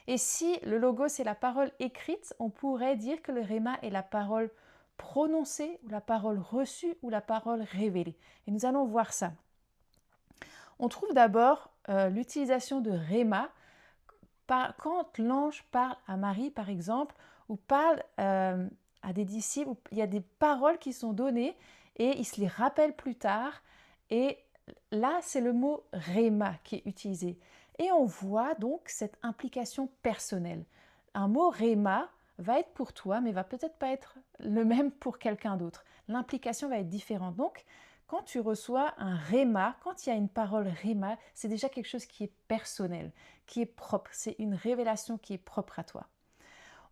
Et si le logos est la parole écrite, on pourrait dire que le rhéma est la parole prononcée, ou la parole reçue, ou la parole révélée. Et nous allons voir ça. On trouve d'abord l'utilisation de rhéma quand l'ange parle à Marie, par exemple, ou parle à des disciples, où il y a des paroles qui sont données et il se les rappelle plus tard. Et là, c'est le mot rhéma qui est utilisé. Et on voit donc cette implication personnelle. Un mot rhéma va être pour toi, mais va peut-être pas être le même pour quelqu'un d'autre. L'implication va être différente. Donc, quand tu reçois un rhéma, quand il y a une parole rhéma, c'est déjà quelque chose qui est personnel, qui est propre. C'est une révélation qui est propre à toi.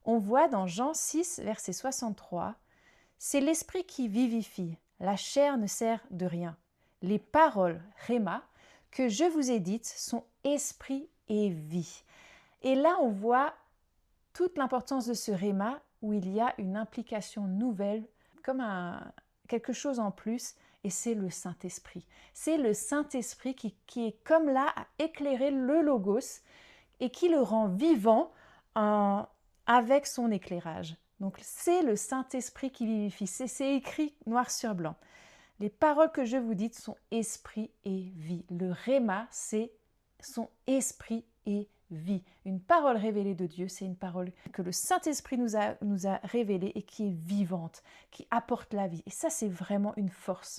On voit dans Jean 6, verset 63, « C'est l'esprit qui vivifie, la chair ne sert de rien. Les paroles rhéma que je vous ai dites sont esprit et vie. » Et là, on voit toute l'importance de ce rhéma où il y a une implication nouvelle, comme quelque chose en plus, et c'est le Saint-Esprit. C'est le Saint-Esprit qui est comme là à éclairer le logos et qui le rend vivant avec son éclairage. Donc c'est le Saint-Esprit qui vivifie. C'est écrit noir sur blanc. Les paroles que je vous dis sont esprit et vie. Le rhéma, c'est son esprit et vie. Une parole révélée de Dieu, c'est une parole que le Saint-Esprit nous a révélée et qui est vivante, qui apporte la vie. Et ça, c'est vraiment une force.